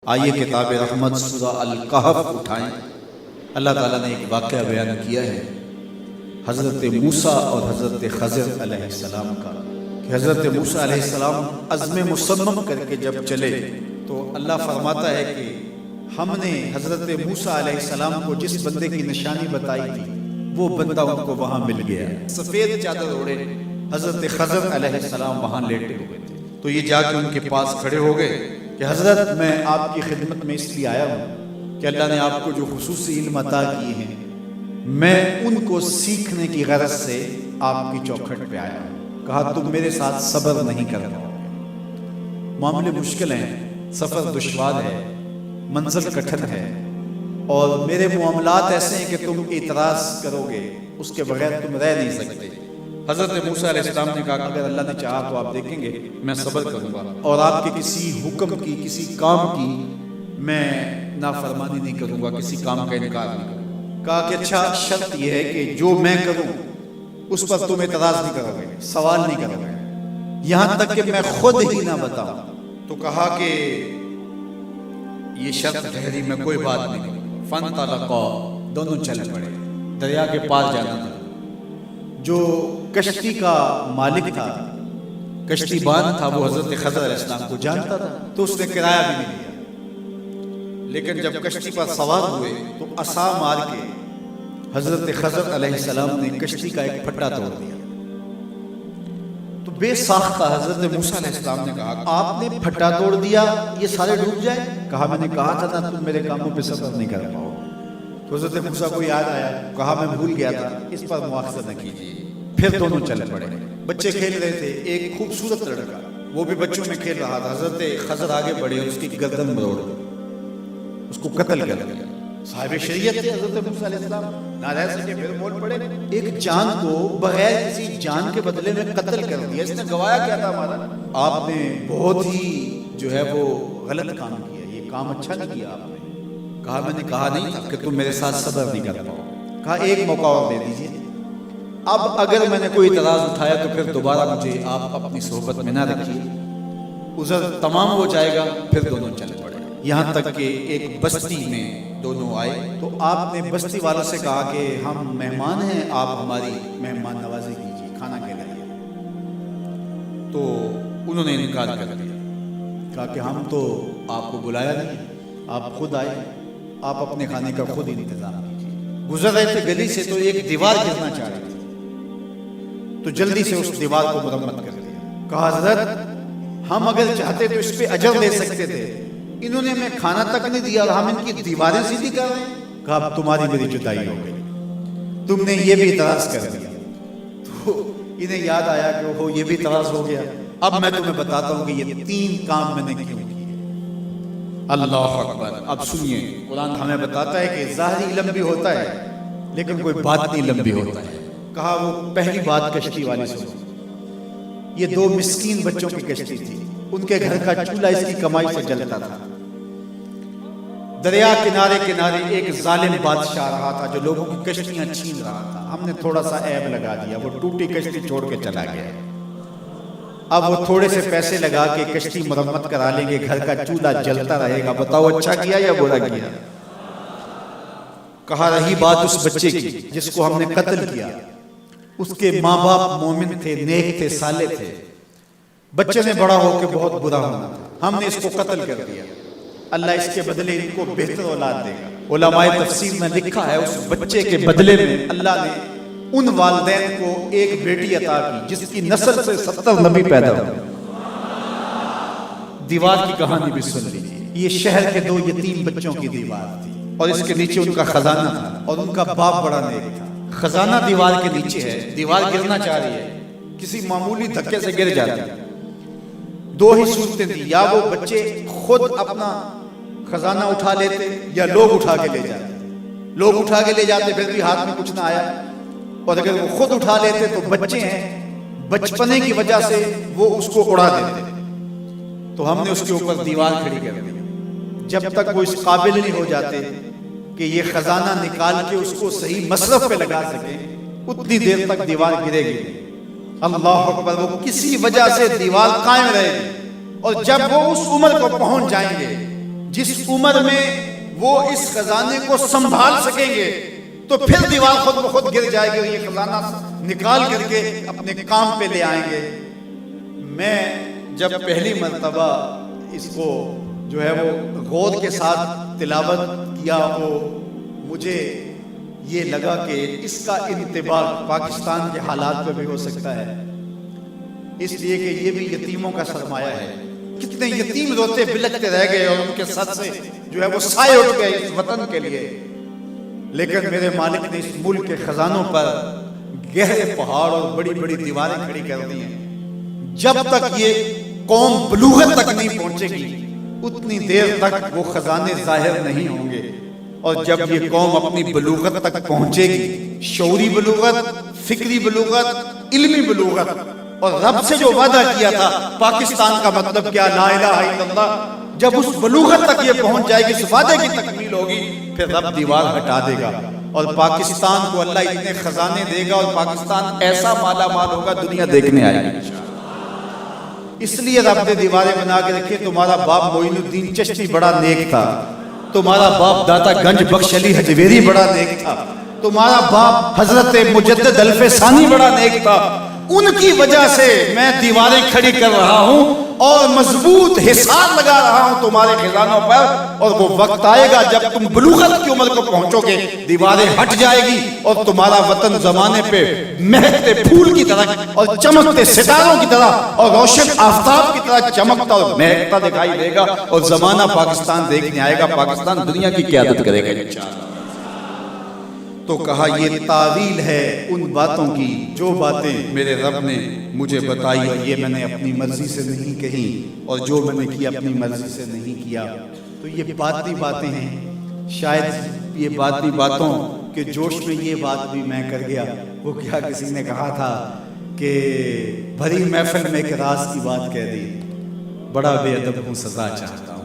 آئیے کتاب رحمت سورہ الکہف اٹھائیں۔ اللہ تعالیٰ نے ایک واقعہ بیان کیا ہے حضرت موسیٰ اور حضرت خضر علیہ السلام کا، کہ حضرت موسیٰ علیہ السلام عزم مصمم کر کے جب چلے تو اللہ فرماتا ہے کہ ہم نے حضرت موسیٰ علیہ السلام کو جس بندے کی نشانی بتائی تھی وہ بندہ ان کو وہاں مل گیا۔ سفید چادر اوڑے حضرت خضر علیہ السلام وہاں لیٹے ہوئے تھے، تو یہ جا کے ان کے پاس کھڑے ہو گئے کہ حضرت میں آپ کی خدمت میں اس لیے آیا ہوں کہ اللہ نے آپ کو جو خصوصی علم عطا کیے ہیں میں ان کو سیکھنے کی غرض سے آپ کی چوکھٹ پہ آیا ہوں۔ کہا تم میرے ساتھ صبر نہیں کر پاؤ گے، معاملے مشکل ہیں، سفر دشوار ہے، منزل کٹھن ہے، اور میرے معاملات ایسے ہیں کہ تم اعتراض کرو گے اس کے بغیر تم رہ نہیں سکتے۔ حضرت موسیٰ علیہ السلام نے کہا کہ اگر اللہ نے چاہا تو آپ دیکھیں گے میں صبر کروں گا اور آپ کے کسی حکم کی کسی کام کی میں نافرمانی نہیں کروں گا، کسی کام کا انکار نہیں کروں گا۔ کہا کہ اچھا شرط یہ ہے کہ جو میں کروں اس پر تم اعتراض نہیں کرو گے، سوال نہیں کرو گے، یہاں تک کہ میں خود ہی نہ بتاؤں۔ تو کہا کہ یہ شرط ٹھہری، میں کوئی بات نہیں کروں۔ فانطلقا، دونوں چل پڑے، دریا کے پار جانا تھا۔ جو کشتی کا مالک تھا، کشتی بان تھا، وہ حضرت خضر علیہ السلام کو جانتا تھا تو اس نے کرایہ بھی نہیں لیا، لیکن جب کشتی پر سوار ہوئے تو عصا مار کے حضرت خضر علیہ السلام نے کشتی کا ایک پھٹا توڑ دیا۔ تو بے ساختہ حضرت موسیٰ علیہ السلام نے کہا آپ نے پھٹا توڑ دیا، یہ سارے ڈوب جائیں؟ کہا میں نے کہا تھا نا تم میرے کاموں پہ صبر نہیں کر پاؤ۔ تو حضرت موسیٰ کو یاد آیا، کہا میں بھول گیا تھا، اس پر مواخذہ نہ کیجیے۔ پھر دونوں چل پڑے، بچے کھیل رہے تھے، ایک خوبصورت لڑکا وہ بھی بچوں میں کھیل رہا تھا۔ حضرت خضر آگے بڑھے، اس کی گردن مروڑ دی، اس کو قتل کر دیا۔ صاحب شریعت تھے حضرت موسیٰ علیہ السلام، نہ رہ سکے، پھر بول پڑے ایک جان کو بغیر کسی جان کے بدلے میں قتل کر دیا، اس نے گوایا کیا تھا ہمارا؟ آپ نے بہت ہی جو ہے وہ غلط کام کیا، یہ کام اچھا نہیں کیا آپ نے۔ کہا میں نے کہا نہیں تھا کہ تم میرے ساتھ صبر نہیں کر پاؤ۔ کہا ایک موقع اور دے دیجیے، اب اگر میں نے کوئی اعتراض اٹھایا تو پھر دوبارہ مجھے آپ اپنی صحبت میں نہ رکھیے، عذر تمام ہو جائے گا۔ پھر دونوں چل پڑے، یہاں تک کہ ایک بستی میں دونوں آئے تو آپ نے بستی والوں سے کہا کہ ہم مہمان ہیں، آپ ہماری مہمان نوازی کیجیے، کھانا کھلائیے۔ تو انہوں نے انکار کر دیا، کہا کہ ہم تو آپ کو بلایا نہیں، آپ خود آئے، آپ اپنے کھانے کا خود انتظام کیجیے۔ گزر رہے تھے گلی سے تو ایک دیوار گرنا چاہ رہی تھی، تو جلدی سے اس دیوار کو مرمت کر دیا۔ کہا حضرت ہم اگر چاہتے تو اس پہ اجر لے سکتے تھے، انہوں نے ہمیں کھانا تک نہیں دیا اور ہم ان کی دیواریں سیدھی کر رہے ہیں۔ کہا اب تمہاری میری جدائی ہو گئی، تم نے یہ بھی اعتراض کر دیا۔ تو انہیں یاد آیا کہ وہ یہ بھی اعتراض ہو گیا، اب میں تمہیں بتاتا ہوں کہ یہ 3 کام میں نے کیوں کیے۔ اللہ اکبر۔ اب سنیے، قرآن ہمیں بتاتا ہے کہ ظاہری علم بھی ہوتا ہے لیکن کوئی باطنی علم بھی ہوتا ہے۔ کہا وہ پہلی بات کشتی والے سے، یہ 2 مسکین بچوں کی کشتی تھی، ان کے گھر کا چولہا اس کی کمائی سے جلتا تھا۔ دریا کنارے کنارے ایک ظالم بادشاہ رہا تھا جو لوگوں کی کشتیاں چھین رہا تھا۔ ہم نے تھوڑا سا عیب لگا دیا، وہ ٹوٹی کشتی چھوڑ کے چلا گیا۔ اب وہ تھوڑے سے پیسے لگا کے کشتی مرمت کرا لیں گے، گھر کا چولہا جلتا رہے گا، بتاؤ اچھا کیا یا برا کیا؟ کہا رہی بات اس بچے کی جس کو ہم نے قتل کیا، اس کے ماں باپ مومن تھے، نیک تھے، صالح تھے، بچے نے بڑا ہو کے بہت برا ہونا تھا، ہم نے اس کو قتل کر دیا، اللہ اس کے بدلے ان کو بہتر اولاد دے گا۔ علماء تفسیر میں لکھا ہے اس بچے کے بدلے میں اللہ نے ان والدین کو ایک بیٹی عطا کی جس کی نسل سے 70 نبی پیدا ہوئے۔ دیوار کی کہانی بھی سن لیجیے، یہ شہر کے 2 یتیم بچوں کی دیوار تھی اور اس کے نیچے ان کا خزانہ تھا اور ان کا باپ بڑا نیک تھا۔ خزانہ دیوار کے نیچے ہے، دیوار گرنا چاہ رہی ہے، کسی معمولی دھکے سے گر جاتی ہے۔ 2 ہی صورتیں تھیں، یا وہ بچے خود اپنا خزانہ اٹھا لیتے یا لوگ اٹھا کے لے جاتے۔ لوگ اٹھا کے لے جاتے پھر بھی ہاتھ میں کچھ نہ آیا، اور اگر وہ خود اٹھا لیتے تو بچے ہیں، بچپنے کی وجہ سے وہ اس کو اڑا دیتے۔ تو ہم نے اس کے اوپر دیوار کھڑی کر دی، جب تک وہ اس قابل نہیں ہو جاتے کہ یہ خزانہ نکال کے اس کو صحیح مصرف پہ لگا سکیں، اتنی دیر تک دیوار گرے گی۔ اللہ اکبر۔ وہ کسی وجہ سے دیوار قائم رہے گی، اور جب وہ اس عمر کو پہنچ جائیں گے جس عمر میں وہ اس خزانے کو سنبھال سکیں گے تو پھر دیوار خود بخود گر جائے گی اور یہ خزانہ نکال کر کے اپنے کام پہ لے آئیں گے۔ میں جب پہلی مرتبہ اس کو جو ہے وہ غور کے ساتھ تلاوت کیا تو مجھے یہ لگا کہ اس کا انطباق پاکستان کے حالات پہ بھی ہو سکتا ہے، اس لیے کہ یہ بھی یتیموں کا سرمایہ ہے۔ کتنے یتیم روتے بلکتے رہ گئے اور ان کے سر سے جو ہے وہ سائے اٹھ گئے اس وطن کے لیے، لیکن میرے مالک نے اس ملک کے خزانوں پر گہرے پہاڑ اور بڑی بڑی دیواریں کھڑی کر دی ہیں۔ جب تک یہ قوم بلوغت تک نہیں پہنچے گی اتنی دیر تک وہ خزانے ظاہر نہیں ہوں گے، اور جب یہ قوم اپنی بلوغت تک پہنچے گی، شعوری بلوغت، فکری بلوغت، علمی بلوغت، اور رب سے جو وعدہ کیا تھا پاکستان کا مطلب کیا، لا الہ الا اللہ، جب اس بلوغت تک یہ پہنچ جائے گی، اس وعدے کی تکمیل ہوگی، پھر رب دیوار ہٹا دے گا اور پاکستان کو اللہ اتنے خزانے دے گا اور پاکستان ایسا مالا مال ہوگا دنیا دیکھنے آئے گی۔ اس لیے رب نے دیواریں بنا کے رکھے۔ تمہارا باپ معین الدین چشتی بڑا نیک تھا، تمہارا باپ داتا گنج بخش علی حجویری بڑا نیک تھا، تمہارا باپ حضرت مجدد الف ثانی بڑا نیک تھا، ان کی وجہ سے میں دیواریں کھڑی کر رہا ہوں اور مضبوط حصار لگا رہا ہوں تمہارے خزانوں پر، اور وہ وقت آئے گا جب تم بلوغت کی عمر کو پہنچو گے، دیواریں ہٹ جائے گی اور تمہارا وطن زمانے پہ مہکتے پھول کی طرح اور چمکتے ستاروں کی طرح اور روشن آفتاب کی طرح چمکتا اور مہکتا دکھائی دے گا، اور زمانہ پاکستان دیکھنے آئے گا، پاکستان دنیا کی قیادت کرے گا انشاءاللہ۔ تو کہا یہ تعویل ہے ان باتوں کی جو باتیں میرے رب نے مجھے بتائی، اور یہ میں نے اپنی مرضی سے نہیں کہی، اور جو میں نے کیا اپنی مرضی سے نہیں کیا۔ تو یہ باطنی باتیں ہیں، شاید یہ باطنی باتوں کے جوش میں یہ بات بھی میں کر گیا۔ وہ کیا کسی نے کہا تھا کہ بھری محفل میں ایک راز کی بات کہہ دی، بڑا بے ادب ہوں سزا چاہتا ہوں۔